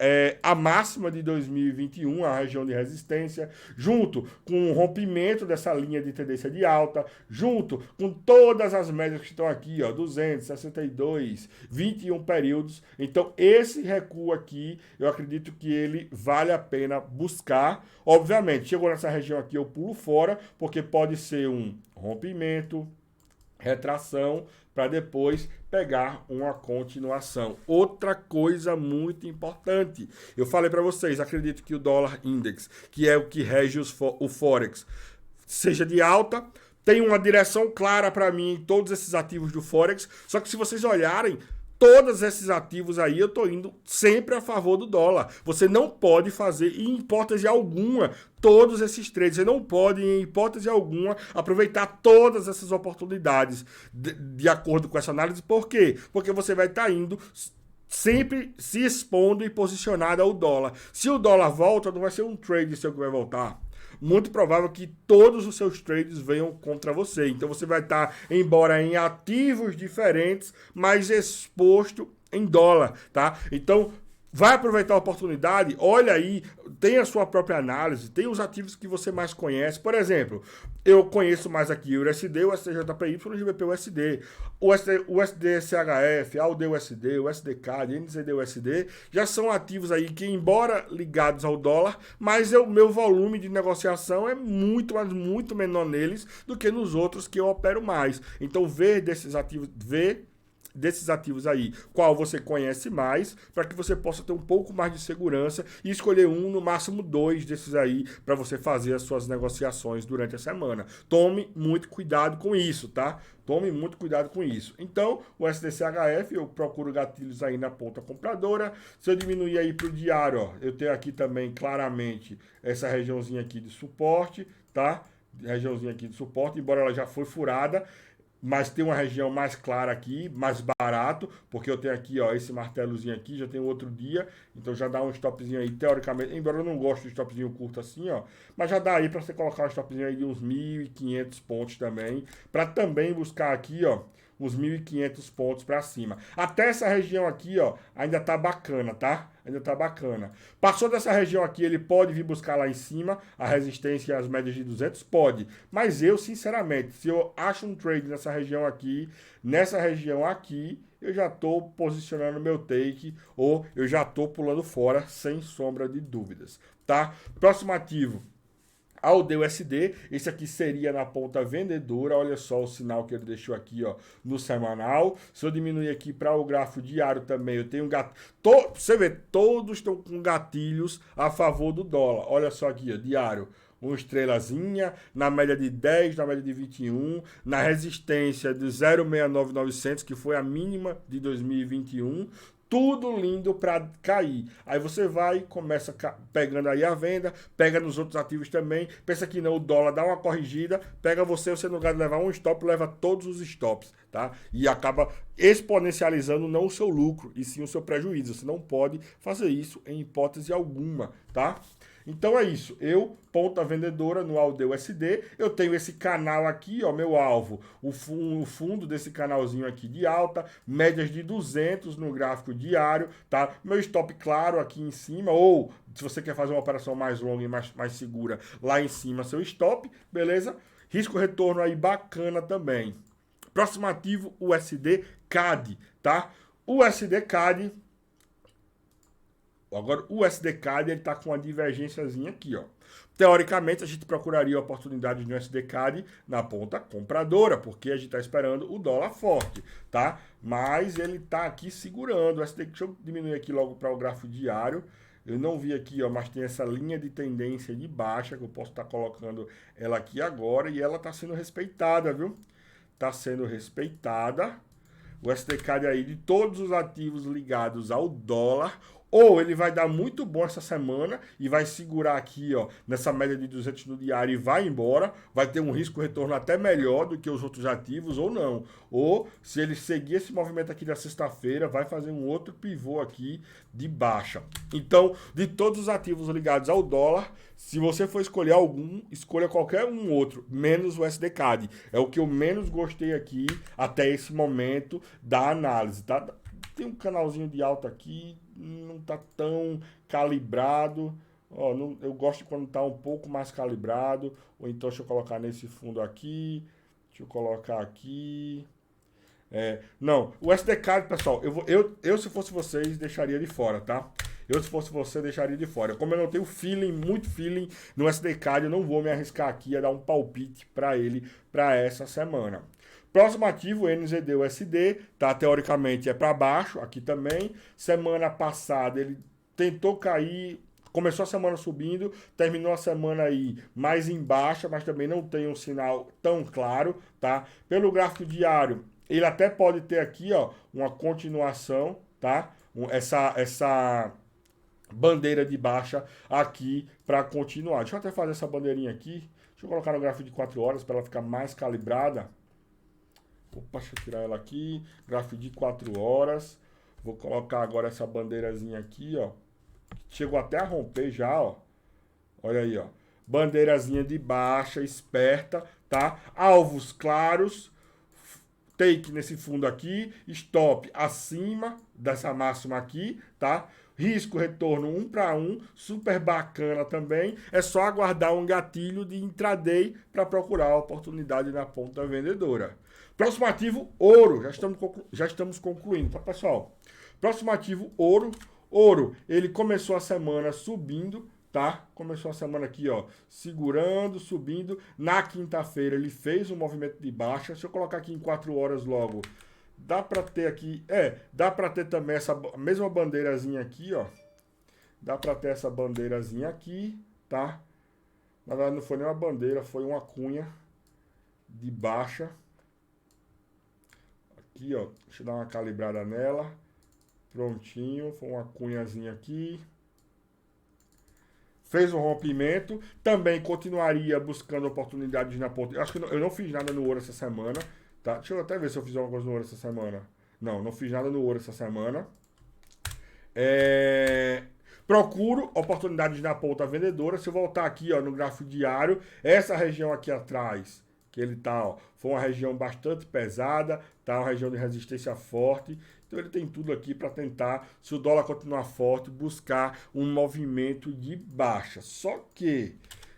a máxima de 2021, a região de resistência, junto com o rompimento dessa linha de tendência de alta, junto com todas as médias que estão aqui, ó, 262, 21 períodos. Então, esse recuo aqui, eu acredito que ele vale a pena buscar. Obviamente, chegou nessa região aqui, eu pulo fora, porque pode ser um rompimento, retração, para depois pegar uma continuação. Outra coisa muito importante, eu falei para vocês, acredito que o dólar index, que é o que rege o Forex, seja de alta, tem uma direção clara para mim em todos esses ativos do Forex, só que se vocês olharem, todos esses ativos aí eu estou indo sempre a favor do dólar. Você não pode fazer, em hipótese alguma, todos esses trades. Você não pode, em hipótese alguma, aproveitar todas essas oportunidades de acordo com essa análise. Por quê? Porque você vai estar indo sempre se expondo e posicionado ao dólar. Se o dólar volta, não vai ser um trade seu que vai voltar. Muito provável que todos os seus trades venham contra você. Então você vai estar, embora em ativos diferentes, mas exposto em dólar, tá? Então, vai aproveitar a oportunidade, olha aí, tem a sua própria análise, tem os ativos que você mais conhece. Por exemplo, eu conheço mais aqui o USD, o STJPY, o GBP/USD, o SDCHF, a USD, o SDCAD, NZD/USD, já são ativos aí que, embora ligados ao dólar, mas o meu volume de negociação é muito, mas muito menor neles do que nos outros que eu opero mais. Então, ver desses ativos aí, qual você conhece mais, para que você possa ter um pouco mais de segurança e escolher um, no máximo 2 desses aí, para você fazer as suas negociações durante a semana. Tome muito cuidado com isso, tá? Tome muito cuidado com isso. Então, o SDCHF, eu procuro gatilhos aí na ponta compradora. Se eu diminuir aí para o diário, ó, eu tenho aqui também claramente essa regiãozinha aqui de suporte, tá? Regiãozinha aqui de suporte, embora ela já foi furada, mas tem uma região mais clara aqui, mais barato, porque eu tenho aqui, ó, esse martelozinho aqui, já tem outro dia, então já dá um stopzinho aí, teoricamente, embora eu não goste de stopzinho curto assim, ó, mas já dá aí para você colocar um stopzinho aí de uns 1.500 pontos também, para também buscar aqui, ó, uns 1.500 pontos para cima. Até essa região aqui, ó, ainda tá bacana, tá? Ainda tá bacana. Passou dessa região aqui, ele pode vir buscar lá em cima a resistência e as médias de 200? Pode. Mas eu, sinceramente, se eu acho um trade nessa região aqui, eu já tô posicionando meu take ou eu já tô pulando fora, sem sombra de dúvidas, tá? Próximo ativo. Ao DUSD, esse aqui seria na ponta vendedora, olha só o sinal que ele deixou aqui, ó, no semanal. Se eu diminuir aqui para o gráfico diário também, eu tenho você vê, todos estão com gatilhos a favor do dólar. Olha só aqui, ó, diário, uma estrelazinha, na média de 10, na média de 21, na resistência de 0,69900, que foi a mínima de 2021, tudo lindo para cair. Aí você vai, começa pegando aí a venda, pega nos outros ativos também, pensa que não, o dólar dá uma corrigida, pega você no lugar de levar um stop, leva todos os stops, tá? E acaba exponencializando não o seu lucro, e sim o seu prejuízo. Você não pode fazer isso em hipótese alguma, tá? Então é isso, eu, ponta vendedora no AUD/USD, eu tenho esse canal aqui, ó, meu alvo, o fundo desse canalzinho aqui de alta, médias de 200 no gráfico diário, tá? Meu stop claro aqui em cima, ou se você quer fazer uma operação mais longa e mais segura, lá em cima seu stop, beleza? Risco retorno aí bacana também. Próximo ativo, USD CAD, tá? O USD CAD... Agora, o USD-CAD ele está com uma divergênciazinha aqui, ó. Teoricamente, a gente procuraria oportunidade de USD-CAD na ponta compradora, porque a gente está esperando o dólar forte, tá? Mas ele está aqui segurando. Deixa eu diminuir aqui logo para o gráfico diário. Eu não vi aqui, ó, mas tem essa linha de tendência de baixa, que eu posso estar colocando ela aqui agora, e ela está sendo respeitada, viu? Está sendo respeitada. O USD-CAD aí de todos os ativos ligados ao dólar, ou ele vai dar muito bom essa semana e vai segurar aqui, ó, nessa média de 200 no diário e vai embora, vai ter um risco retorno até melhor do que os outros ativos, ou não. Ou, se ele seguir esse movimento aqui da sexta-feira, vai fazer um outro pivô aqui de baixa. Então, de todos os ativos ligados ao dólar, se você for escolher algum, escolha qualquer um outro, menos o USD-CAD. É o que eu menos gostei aqui até esse momento da análise, tá? Tem um canalzinho de alta aqui, não tá tão calibrado. Ó, eu gosto quando tá um pouco mais calibrado. Ou então deixa eu colocar nesse fundo aqui. Deixa eu colocar aqui. Não, o USD-CAD, pessoal, eu se fosse vocês, deixaria de fora, tá? Eu, se fosse você, deixaria de fora. Como eu não tenho muito feeling no USD-CAD, eu não vou me arriscar aqui a dar um palpite para ele para essa semana. Próximo ativo, NZD/USD, tá? Teoricamente é para baixo, aqui também. Semana passada ele tentou cair, começou a semana subindo, terminou a semana aí mais em baixa, mas também não tem um sinal tão claro, tá? Pelo gráfico diário, ele até pode ter aqui, ó, uma continuação, tá? Essa bandeira de baixa aqui para continuar. Deixa eu até fazer essa bandeirinha aqui. Deixa eu colocar no gráfico de 4 horas para ela ficar mais calibrada. Opa, deixa eu tirar ela aqui. Gráfico de 4 horas. Vou colocar agora essa bandeirazinha aqui, ó. Chegou até a romper já, ó. Olha aí, ó. Bandeirazinha de baixa, esperta, tá? Alvos claros. Take nesse fundo aqui. Stop acima dessa máxima aqui, tá? Risco retorno 1 para 1, super bacana também. É só aguardar um gatilho de intraday para procurar a oportunidade na ponta vendedora. Próximo ativo, ouro. Já estamos concluindo, tá, pessoal? Próximo ativo, ouro. Ouro, ele começou a semana subindo, tá? Começou a semana aqui, ó, segurando, subindo. Na quinta-feira ele fez um movimento de baixa. Se eu colocar aqui em 4 horas logo, dá para ter aqui, dá para ter também essa mesma bandeirazinha aqui, ó. Dá para ter essa bandeirazinha aqui, tá? Na verdade não foi nem uma bandeira, foi uma cunha de baixa. Aqui, ó, deixa eu dar uma calibrada nela. Prontinho, foi uma cunhazinha aqui. Fez um rompimento, também continuaria buscando oportunidades na ponta. Acho que eu não fiz nada no ouro essa semana, tá? Deixa eu até ver se eu fiz alguma coisa no ouro essa semana. Não fiz nada no ouro essa semana. Procuro oportunidades na ponta vendedora. Se eu voltar aqui, ó, no gráfico diário, essa região aqui atrás, que ele tá, ó, foi uma região bastante pesada, tá? Uma região de resistência forte. Então ele tem tudo aqui para tentar, se o dólar continuar forte, buscar um movimento de baixa. Só que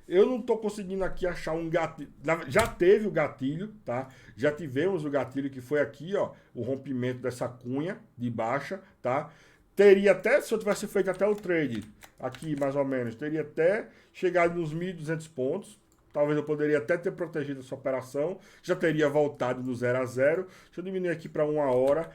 eu não estou conseguindo aqui achar um gatilho. Já teve o gatilho, tá? Já tivemos o gatilho que foi aqui, ó, o rompimento dessa cunha de baixa, tá? Teria até, se eu tivesse feito até o trade, aqui mais ou menos, teria até chegado nos 1.200 pontos. Talvez eu poderia até ter protegido essa operação. Já teria voltado do 0 a 0. Deixa eu diminuir aqui para 1 hora.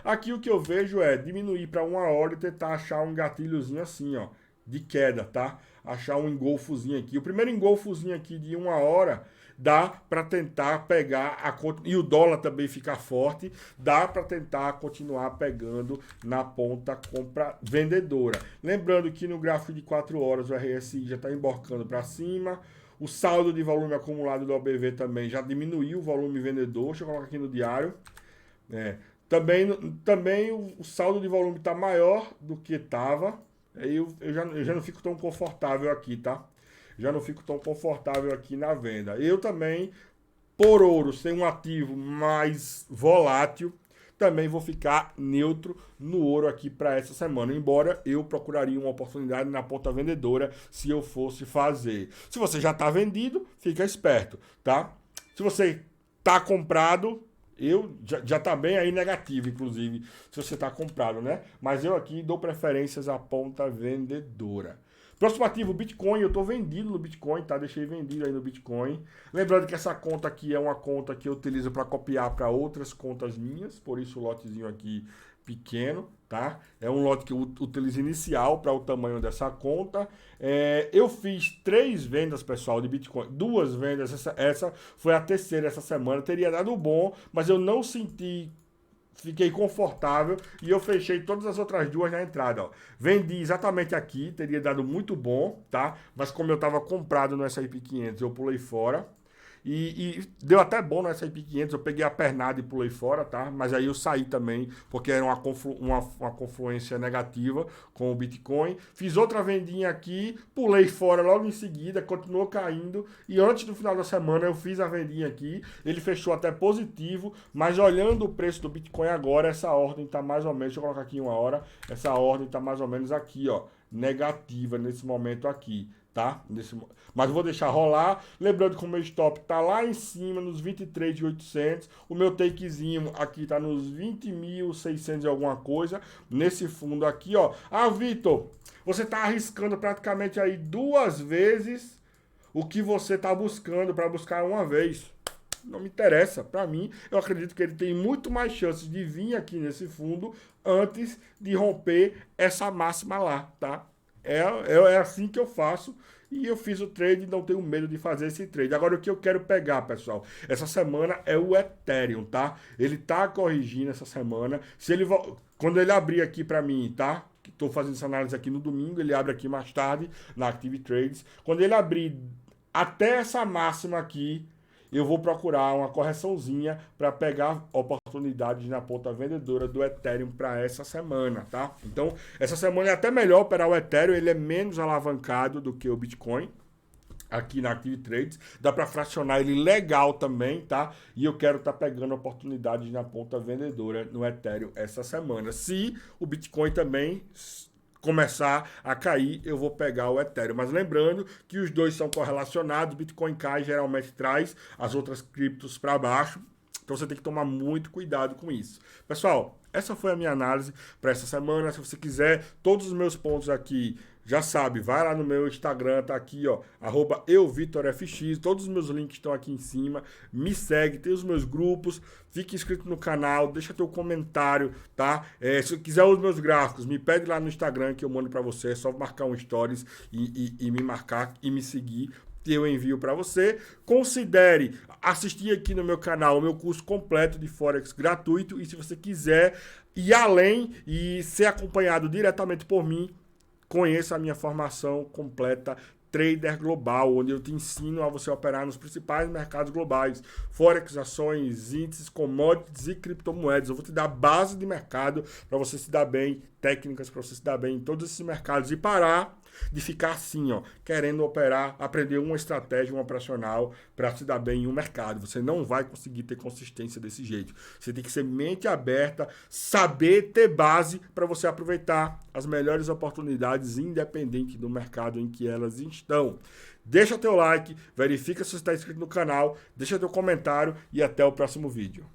Aqui o que eu vejo é diminuir para 1 hora e tentar achar um gatilhozinho assim, ó, de queda, tá? Achar um engolfozinho aqui. O primeiro engolfozinho aqui de 1 hora dá para tentar pegar e o dólar também fica forte, dá para tentar continuar pegando na ponta compra vendedora. Lembrando que no gráfico de 4 horas o RSI já está emborcando para cima. O saldo de volume acumulado do OBV também já diminuiu o volume vendedor. Deixa eu colocar aqui no diário. Também o saldo de volume está maior do que estava. Eu já não fico tão confortável aqui, tá? Já não fico tão confortável aqui na venda. Eu também, por ouro ser um ativo mais volátil, também vou ficar neutro no ouro aqui para essa semana. Embora eu procuraria uma oportunidade na ponta vendedora se eu fosse fazer. Se você já está vendido, fica esperto, tá? Se você está comprado, eu já está bem aí negativo, inclusive, se você está comprado, né? Mas eu aqui dou preferências à ponta vendedora. Próximo ativo, Bitcoin. Eu estou vendido no Bitcoin, tá? Deixei vendido aí no Bitcoin. Lembrando que essa conta aqui é uma conta que eu utilizo para copiar para outras contas minhas, por isso o lotezinho aqui pequeno, tá? É um lote que eu utilizo inicial para o tamanho dessa conta. Eu fiz 3 vendas, pessoal, de Bitcoin. 2 vendas, essa foi a terceira essa semana. Teria dado bom, mas eu não senti... Fiquei confortável e eu fechei todas as outras 2 na entrada, ó. Vendi exatamente aqui, teria dado muito bom, tá? Mas como eu estava comprado no S&P 500, eu pulei fora. E deu até bom no S&P 500, eu peguei a pernada e pulei fora, tá? Mas aí eu saí também, porque era uma confluência negativa com o Bitcoin. Fiz outra vendinha aqui, pulei fora logo em seguida, continuou caindo. E antes do final da semana eu fiz a vendinha aqui, ele fechou até positivo, mas olhando o preço do Bitcoin agora, essa ordem tá mais ou menos, deixa eu colocar aqui 1 hora, essa ordem tá mais ou menos aqui, ó, negativa nesse momento aqui. Tá? Mas vou deixar rolar. Lembrando que o meu stop tá lá em cima, nos 23.800. O meu takezinho aqui tá nos 20.600 e alguma coisa. Nesse fundo aqui, ó. Ah, Vitor, você tá arriscando praticamente aí 2 vezes o que você tá buscando para buscar uma vez. Não me interessa. Para mim, eu acredito que ele tem muito mais chances de vir aqui nesse fundo antes de romper essa máxima lá, tá? É assim que eu faço e eu fiz o trade e não tenho medo de fazer esse trade. Agora, o que eu quero pegar, pessoal, essa semana é o Ethereum, tá? Ele tá corrigindo essa semana. Quando ele abrir aqui para mim, tá? Estou fazendo essa análise aqui no domingo, ele abre aqui mais tarde na Active Trades. Quando ele abrir até essa máxima aqui, eu vou procurar uma correçãozinha para pegar oportunidades na ponta vendedora do Ethereum para essa semana, tá? Então, essa semana é até melhor operar o Ethereum, ele é menos alavancado do que o Bitcoin aqui na Active Trades. Dá para fracionar ele legal também, tá? E eu quero estar pegando oportunidades na ponta vendedora no Ethereum essa semana. Se o Bitcoin também começar a cair, eu vou pegar o Ethereum. Mas lembrando que os dois são correlacionados, Bitcoin cai, geralmente traz as outras criptos para baixo, então você tem que tomar muito cuidado com isso. Pessoal, essa foi a minha análise para essa semana. Se você quiser todos os meus pontos aqui, já sabe, vai lá no meu Instagram, tá aqui, ó, @euvitorfx, todos os meus links estão aqui em cima, me segue, tem os meus grupos, fique inscrito no canal, deixa teu comentário, tá? Se quiser os meus gráficos, me pede lá no Instagram que eu mando para você, é só marcar um stories e me marcar e me seguir, que eu envio para você. Considere assistir aqui no meu canal o meu curso completo de Forex gratuito, e se você quiser ir além e ser acompanhado diretamente por mim, conheça a minha formação completa Trader Global, onde eu te ensino a você operar nos principais mercados globais, Forex, ações, índices, commodities e criptomoedas. Eu vou te dar base de mercado para você se dar bem, técnicas para você se dar bem em todos esses mercados e parar de ficar assim, ó, querendo operar, aprender uma estratégia, um operacional para se dar bem em um mercado. Você não vai conseguir ter consistência desse jeito. Você tem que ser mente aberta, saber ter base para você aproveitar as melhores oportunidades, independente do mercado em que elas estão. Deixa teu like, verifica se você está inscrito no canal, deixa teu comentário e até o próximo vídeo.